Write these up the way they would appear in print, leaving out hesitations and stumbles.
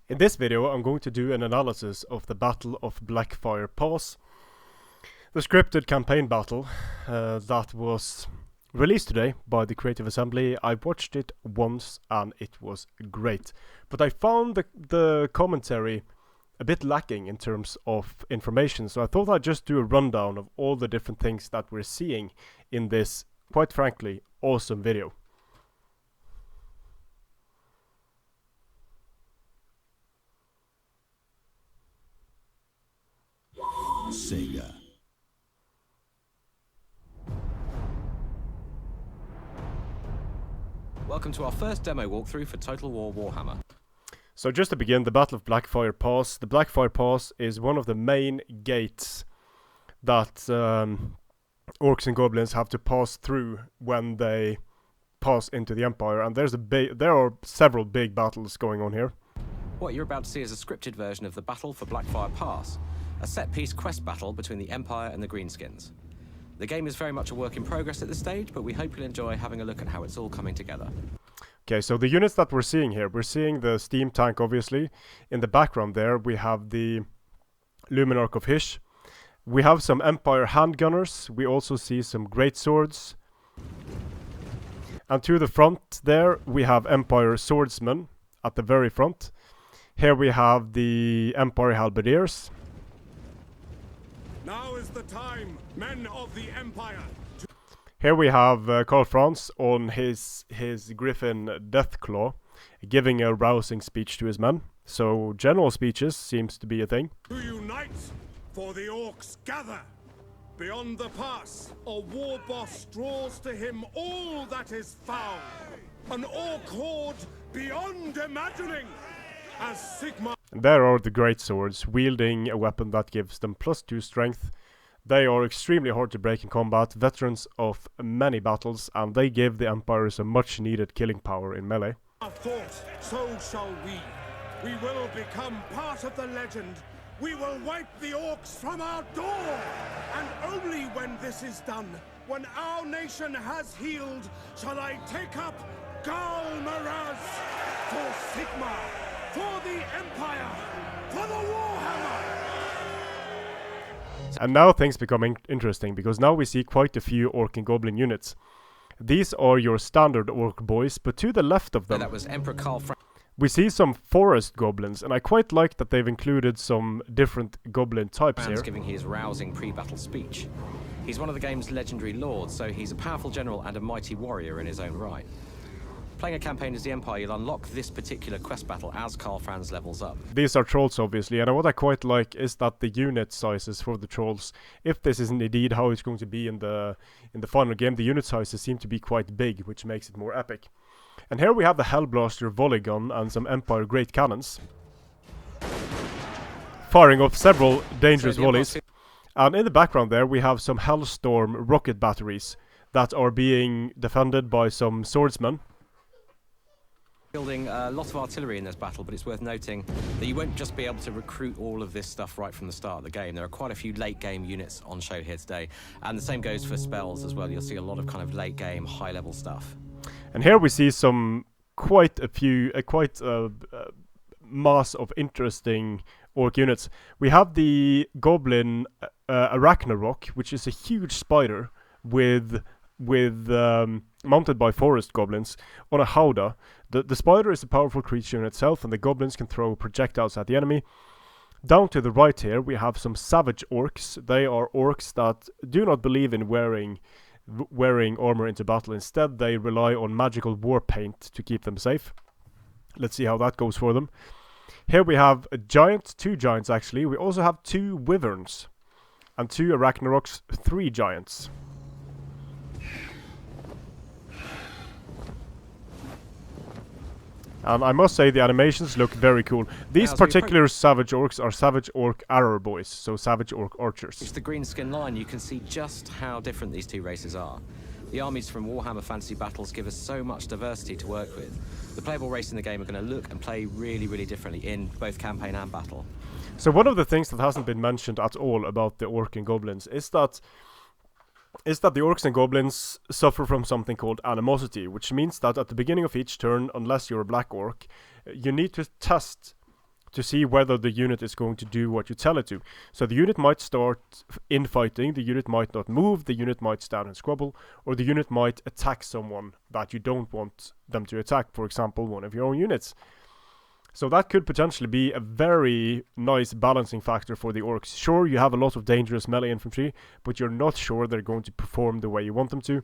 In this video I'm going to do an analysis of the Battle of Blackfire Pass, the scripted campaign battle that was released today by the Creative Assembly. I watched it once and it was great, but I found the commentary a bit lacking in terms of information, so I thought I'd just do a rundown of all the different things that we're seeing in this, quite frankly, awesome video. Sega. Welcome to our first demo walkthrough for Total War Warhammer. So just to begin, the Battle of Blackfire Pass. The Blackfire Pass is one of the main gates that orcs and goblins have to pass through when they pass into the Empire, and there are several big battles going on here. What you're about to see is a scripted version of the Battle for Blackfire Pass, a set-piece quest battle between the Empire and the Greenskins. The game is very much a work in progress at this stage, but we hope you'll enjoy having a look at how it's all coming together. Okay, so the units that we're seeing here, we're seeing the steam tank, obviously. In the background there, we have the Luminarch of Hysh. We have some Empire handgunners. We also see some great swords. And to the front there, we have Empire swordsmen at the very front. Here we have the Empire halberdiers. Now is the time, men of the Empire. Here we have Karl Franz on his Griffin Deathclaw, giving a rousing speech to his men. So general speeches seems to be a thing. To unite, for the orcs gather. Beyond the pass, a war boss draws to him all that is foul. An orc horde beyond imagining. As Sigma. And there are the great swords, wielding a weapon that gives them +2 strength. They are extremely hard to break in combat, veterans of many battles, and they give the Empires a much needed killing power in melee. Our thought, so shall we. We will become part of the legend. We will wipe the orcs from our door. And only when this is done, when our nation has healed, shall I take up Gal Maraz for Sigma. For the Empire! For the Warhammer! And now things become interesting, because now we see quite a few orc and goblin units. These are your standard orc boys, but to the left of them, That was Emperor Karl Franz. We see some forest goblins, and I quite like that they've included some different goblin types here. Giving his rousing pre-battle speech. He's one of the game's legendary lords, so he's a powerful general and a mighty warrior in his own right. Playing a campaign as the Empire, you'll unlock this particular quest battle as Karl Franz levels up. These are trolls, obviously, and what I quite like is that the unit sizes for the trolls, if this is indeed how it's going to be in the final game, the unit sizes seem to be quite big, which makes it more epic. And here we have the Hellblaster volley gun and some Empire great cannons, firing off several dangerous volleys. And in the background there, we have some Hellstorm rocket batteries that are being defended by some swordsmen. Building a lot of artillery in this battle, but it's worth noting that you won't just be able to recruit all of this stuff right from the start of the game. There are quite a few late game units on show here today, and the same goes for spells as well. You'll see a lot of kind of late game, high level stuff. And here we see some quite a mass of interesting orc units. We have the Goblin Arachnarok, which is a huge spider with mounted by forest goblins on a howdah. The spider is a powerful creature in itself, and the goblins can throw projectiles at the enemy. Down to the right here, we have some savage orcs. They are orcs that do not believe in wearing armor into battle. Instead, they rely on magical war paint to keep them safe. Let's see how that goes for them. Here we have a giant, 2 giants actually. We also have 2 wyverns and 2 Arachnaroks, 3 giants. And I must say the animations look very cool. These particular savage orcs are savage orc arrow boys, so savage orc archers. It's the Greenskin line. You can see just how different these two races are. The armies from Warhammer Fantasy Battles give us so much diversity to work with. The playable races in the game are going to look and play really, really differently in both campaign and battle. So one of the things that hasn't been mentioned at all about the orc and goblins is that the orcs and goblins suffer from something called animosity, which means that at the beginning of each turn, unless you're a black orc, you need to test to see whether the unit is going to do what you tell it to. So the unit might start infighting, the unit might not move, the unit might stand and squabble, or the unit might attack someone that you don't want them to attack, for example, one of your own units. So that could potentially be a very nice balancing factor for the orcs. Sure, you have a lot of dangerous melee infantry, but you're not sure they're going to perform the way you want them to.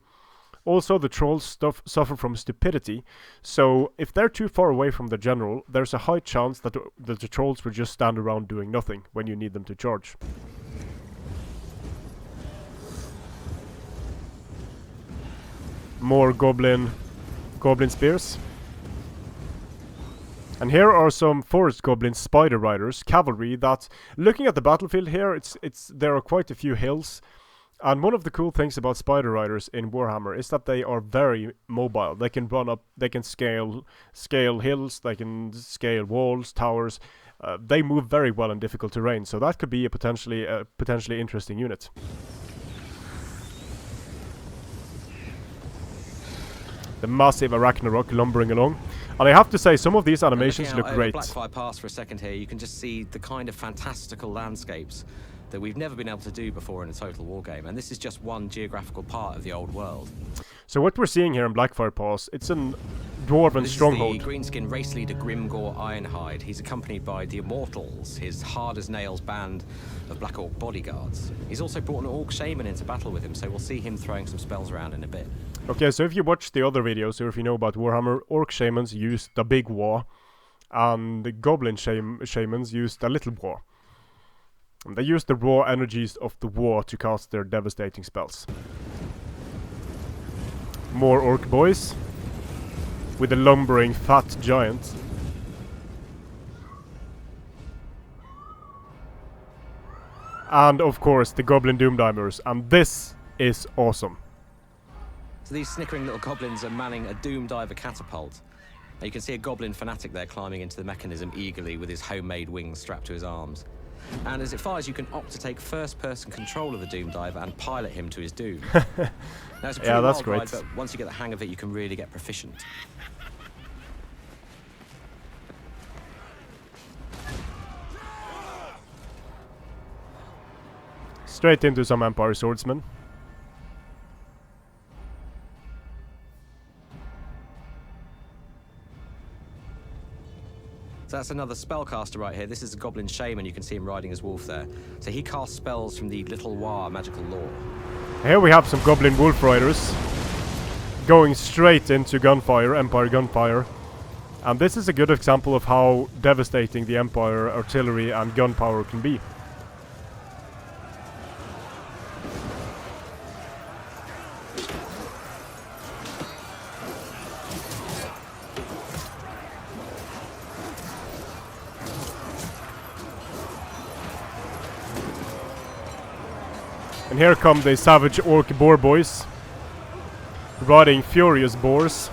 Also, the trolls suffer from stupidity, so if they're too far away from the general, there's a high chance that the trolls will just stand around doing nothing when you need them to charge. More goblin spears. And here are some forest goblin spider riders, cavalry, that, looking at the battlefield here, there are quite a few hills. And one of the cool things about spider riders in Warhammer is that they are very mobile. They can run up, they can scale hills, they can scale walls, towers. They move very well in difficult terrain, so that could be a potentially interesting unit. The massive Arachnarok lumbering along. And I have to say, some of these animations look great. Blackfire Pass for a second here, you can just see the kind of fantastical landscapes that we've never been able to do before in a Total War game, and this is just one geographical part of the old world. So what we're seeing here in Blackfire Pass, it's a dwarven stronghold. This is the Greenskin race leader Grimgor Ironhide. He's accompanied by the Immortals, his hard-as-nails band of Black Orc bodyguards. He's also brought an Orc Shaman into battle with him, so we'll see him throwing some spells around in a bit. Okay, so if you watch the other videos, or if you know about Warhammer, Orc Shamans use the big war, and the Goblin Shamans use the little war. And they use the raw energies of the war to cast their devastating spells. More orc boys with a lumbering fat giant. And of course the Goblin Doomdivers, and this is awesome. So these snickering little goblins are manning a Doomdiver catapult. Now you can see a goblin fanatic there climbing into the mechanism eagerly with his homemade wings strapped to his arms. And as it fires, you can opt to take first-person control of the Doomdiver and pilot him to his doom. Now, it's a pretty wild ride, but once you get the hang of it, you can really get proficient. Straight into some Empire swordsmen. So that's another spellcaster right here. This is a Goblin Shaman. You can see him riding his wolf there. So he casts spells from the Total War magical lore. Here we have some Goblin Wolf Riders going straight into gunfire, Empire gunfire. And this is a good example of how devastating the Empire artillery and gunpowder can be. And here come the savage orc boar boys, riding furious boars.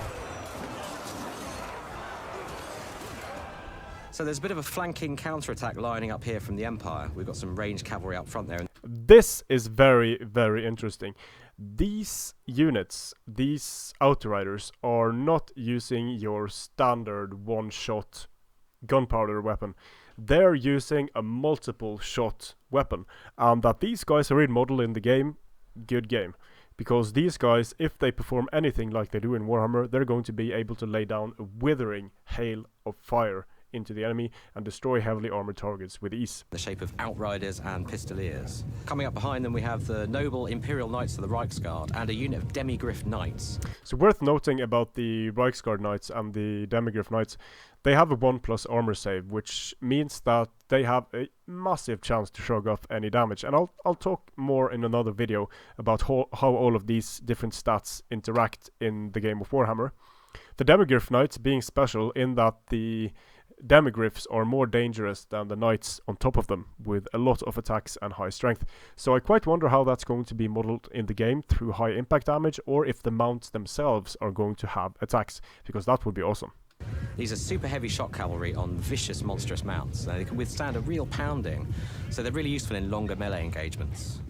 So there's a bit of a flanking counterattack lining up here from the Empire. We've got some ranged cavalry up front there. This is very, very interesting. These units, these outriders, are not using your standard one-shot gunpowder weapon. They're using a multiple shot weapon, and that these guys are in model in the game, good game, because these guys, if they perform anything like they do in Warhammer, they're going to be able to lay down a withering hail of fire into the enemy and destroy heavily armored targets with ease. The shape of outriders and pistoliers. Coming up behind them we have the noble Imperial Knights of the Reichsguard and a unit of Demigryph Knights. So worth noting about the Reichsguard Knights and the Demigryph Knights, they have a 1+ armor save, which means that they have a massive chance to shrug off any damage. And I'll talk more in another video about how all of these different stats interact in the game of Warhammer. The Demigryph Knights being special in that the Demigryphs are more dangerous than the knights on top of them, with a lot of attacks and high strength. So I quite wonder how that's going to be modeled in the game through high impact damage, or if the mounts themselves are going to have attacks, because that would be awesome. These are super heavy shock cavalry on vicious monstrous mounts. They can withstand a real pounding, so they're really useful in longer melee engagements.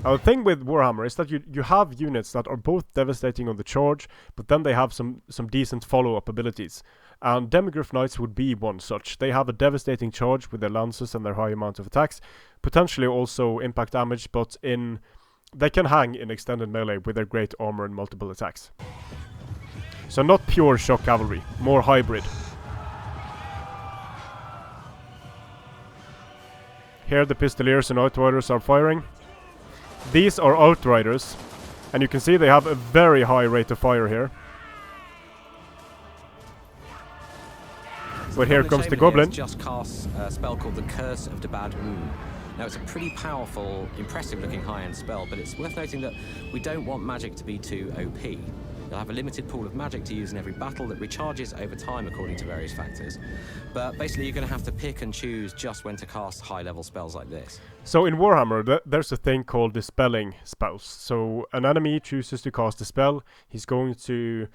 The thing with Warhammer is that you have units that are both devastating on the charge, but then they have some decent follow-up abilities. And Demigryph Knights would be one such. They have a devastating charge with their lances and their high amount of attacks, potentially also impact damage, but they can hang in extended melee with their great armor and multiple attacks. So not pure shock cavalry, more hybrid. Here the Pistoliers and Outriders are firing. These are Outriders, and you can see they have a very high rate of fire here. But here comes the Goblin. Just casts a spell called the Curse of the Bad Moon. Now it's a pretty powerful, impressive looking high-end spell, but it's worth noting that we don't want magic to be too OP. You'll have a limited pool of magic to use in every battle that recharges over time according to various factors. But basically you're going to have to pick and choose just when to cast high-level spells like this. So in Warhammer, there's a thing called dispelling spells. So an enemy chooses to cast a spell, he's going to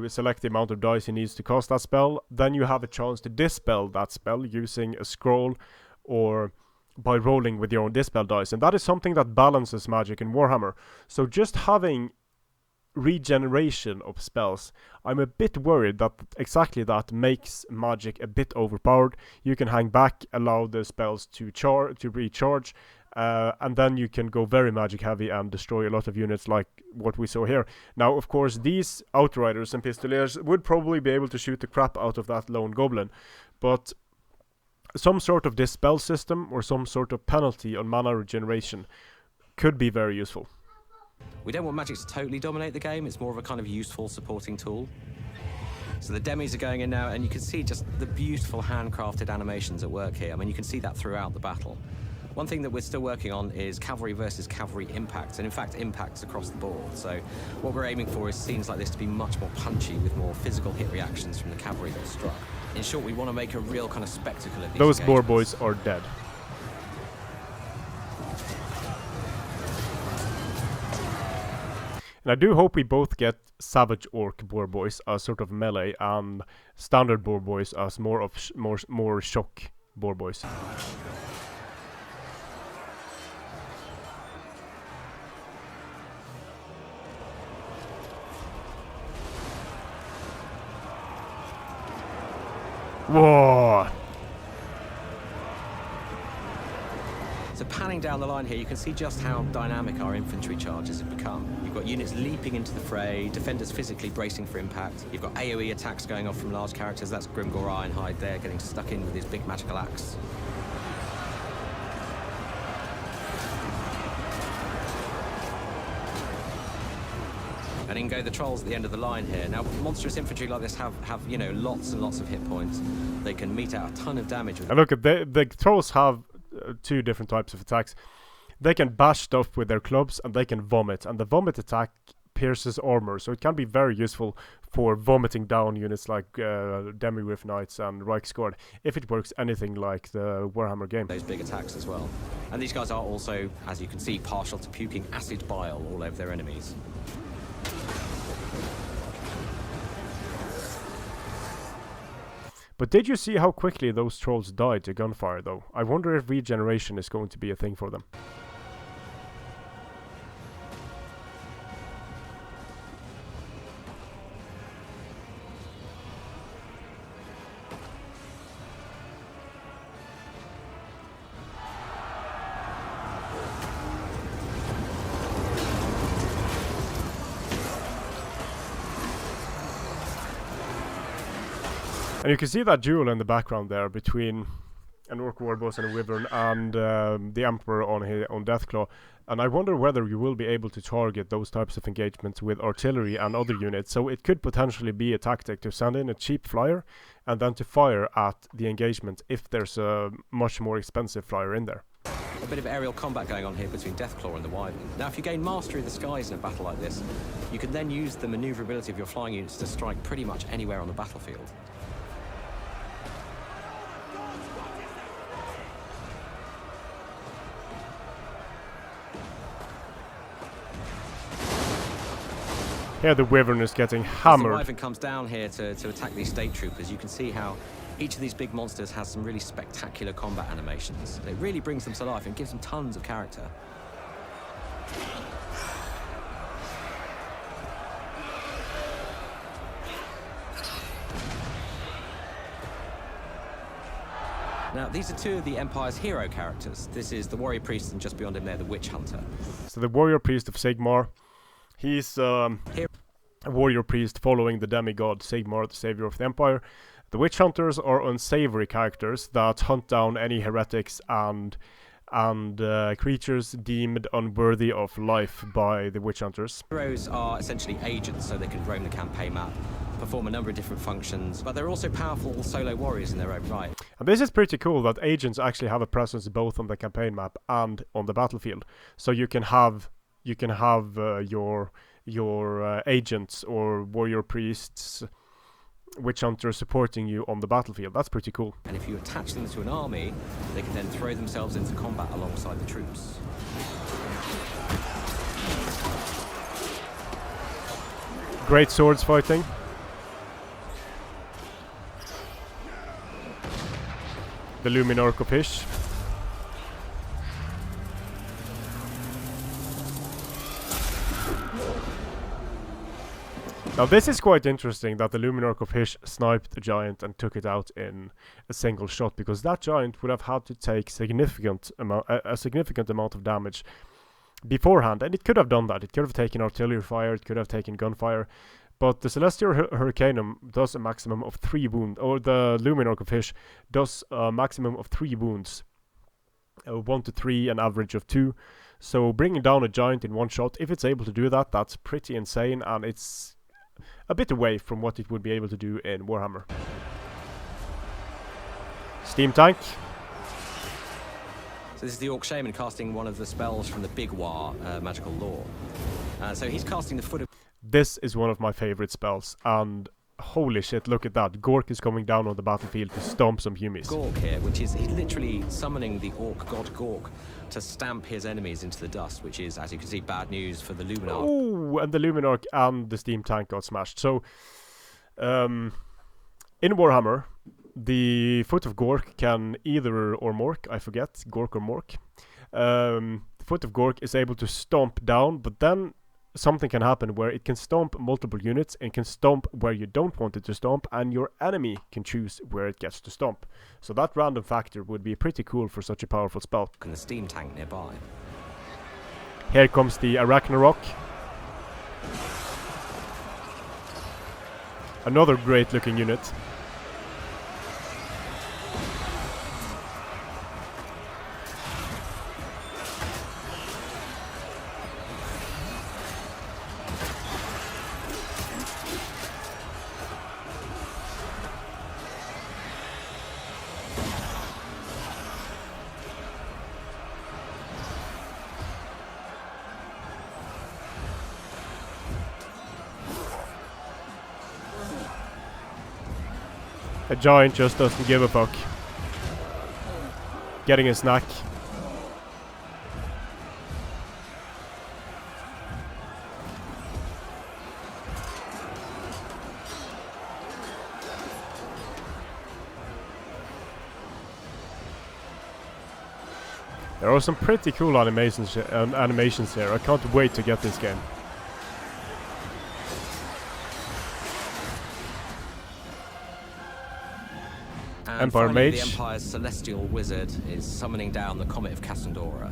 select the amount of dice he needs to cast that spell. Then you have a chance to dispel that spell using a scroll or by rolling with your own dispel dice. And that is something that balances magic in Warhammer. So just having regeneration of spells, I'm a bit worried that exactly that makes magic a bit overpowered. You can hang back, allow the spells to recharge, and then you can go very magic heavy and destroy a lot of units like what we saw here. Now, of course, these Outriders and Pistoliers would probably be able to shoot the crap out of that lone Goblin, but some sort of dispel system or some sort of penalty on mana regeneration could be very useful. We don't want magic to totally dominate the game, it's more of a kind of useful supporting tool. So the demis are going in now, and you can see just the beautiful handcrafted animations at work here. I mean, you can see that throughout the battle. One thing that we're still working on is cavalry versus cavalry impacts, and in fact impacts across the board. So what we're aiming for is scenes like this to be much more punchy with more physical hit reactions from the cavalry that struck. In short, we want to make a real kind of spectacle of these Those boar boys are dead. And I do hope we both get Savage Orc boar boys as sort of melee and standard boar boys as more of more shock boar boys. Whoa! So panning down the line here, you can see just how dynamic our infantry charges have become. You've got units leaping into the fray, defenders physically bracing for impact. You've got AoE attacks going off from large characters. That's Grimgor Ironhide there, getting stuck in with his big magical axe. And in go the trolls at the end of the line here. Now, monstrous infantry like this have you know, lots and lots of hit points. They can mete out a ton of damage. And look, the trolls have two different types of attacks. They can bash stuff with their clubs, and they can vomit. And the vomit attack pierces armor, so it can be very useful for vomiting down units like Demigryph Knights and Reichsguard, if it works anything like the Warhammer game. Those big attacks as well. And these guys are also, as you can see, partial to puking acid bile all over their enemies. But did you see how quickly those trolls died to gunfire, though? I wonder if regeneration is going to be a thing for them. And you can see that duel in the background there between an Orc Warboss and a Wyvern and the Emperor on Deathclaw. And I wonder whether you will be able to target those types of engagements with artillery and other units. So it could potentially be a tactic to send in a cheap flyer and then to fire at the engagement if there's a much more expensive flyer in there. A bit of aerial combat going on here between Deathclaw and the Wyvern. Now, if you gain mastery of the skies in a battle like this, you can then use the maneuverability of your flying units to strike pretty much anywhere on the battlefield. Here the Wyvern is getting hammered. As the Wyvern comes down here to attack these state troopers, you can see how each of these big monsters has some really spectacular combat animations. It really brings them to life and gives them tons of character. Now, these are two of the Empire's hero characters. This is the Warrior Priest, and just beyond him there, the Witch Hunter. So the Warrior Priest of Sigmar, he's a warrior priest following the demigod Sigmar, the savior of the Empire. The Witch Hunters are unsavory characters that hunt down any heretics and creatures deemed unworthy of life by the Witch Hunters. Heroes are essentially agents, so they can roam the campaign map, perform a number of different functions, but they're also powerful solo warriors in their own right. And this is pretty cool that agents actually have a presence both on the campaign map and on the battlefield. So you can have your agents or warrior priests, witch hunters supporting you on the battlefield. That's pretty cool. And if you attach them to an army, they can then throw themselves into combat alongside the troops. Great swords fighting. The Luminarch of Hish. Now this is quite interesting that the Luminarch of Hish sniped a giant and took it out in a single shot, because that giant would have had to take a significant amount of damage beforehand, and it could have done that. It could have taken artillery fire, it could have taken gunfire, but the Celestial Hurricanum does a maximum of 3 wounds, or the Luminarch of Hish does a maximum of 3 wounds. 1 to 3, an average of 2. So bringing down a giant in one shot, if it's able to do that, that's pretty insane, and it's a bit away from what it would be able to do in Warhammer. Steam Tank. So this is the Orc Shaman casting one of the spells from the Big War magical lore. So he's casting the Foot of... This is one of my favorite spells, and holy shit, look at that. Gork is coming down on the battlefield to stomp some humies. Gork here, which is he's literally summoning the Orc god Gork to stamp his enemies into the dust, which is, as you can see, bad news for the Luminarch. Oh, and the Luminarch and the Steam Tank got smashed. So, in Warhammer, the Foot of Gork can either or Mork, I forget, Gork or Mork. The Foot of Gork is able to stomp down, but then something can happen where it can stomp multiple units and can stomp where you don't want it to stomp, and your enemy can choose where it gets to stomp. So that random factor would be pretty cool for such a powerful spell. And the Steam Tank nearby. Here comes the Arachnarok. Another great looking unit. A giant just doesn't give a fuck. Getting a snack. There are some pretty cool animations here. I can't wait to get this game. And Empire finally, Mage. the Empire's Celestial Wizard is summoning down the Comet of Cassandora.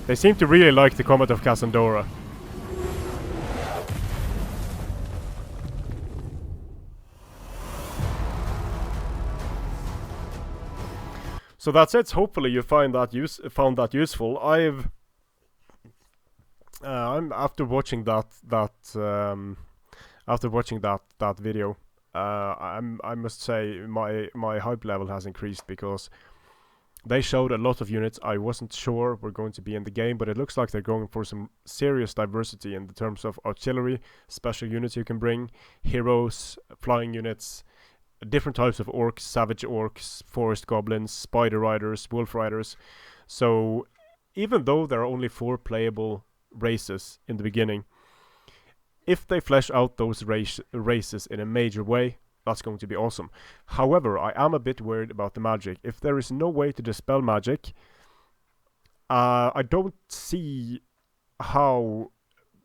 They seem to really like the Comet of Cassandora. So that's it. Hopefully you found that useful. I'm after watching that video. I must say my hype level has increased, because they showed a lot of units I wasn't sure were going to be in the game, but it looks like they're going for some serious diversity in the terms of artillery, special units you can bring, heroes, flying units, different types of orcs, savage orcs, forest goblins, spider riders, wolf riders. So even though there are only 4 playable races in the beginning, if they flesh out those races in a major way, that's going to be awesome. However, I am a bit worried about the magic. If there is no way to dispel magic, I don't see how,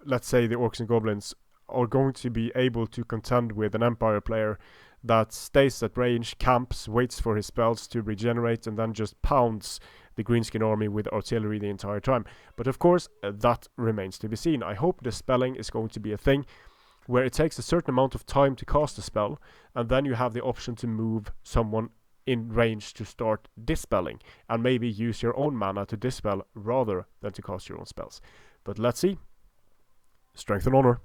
let's say, the orcs and goblins are going to be able to contend with an Empire player that stays at range, camps, waits for his spells to regenerate, and then just pounds the Greenskin army with artillery the entire time. But of course, that remains to be seen. I hope the spelling is going to be a thing where it takes a certain amount of time to cast a spell, and then you have the option to move someone in range to start dispelling, and maybe use your own mana to dispel rather than to cast your own spells. But let's see. Strength and honor.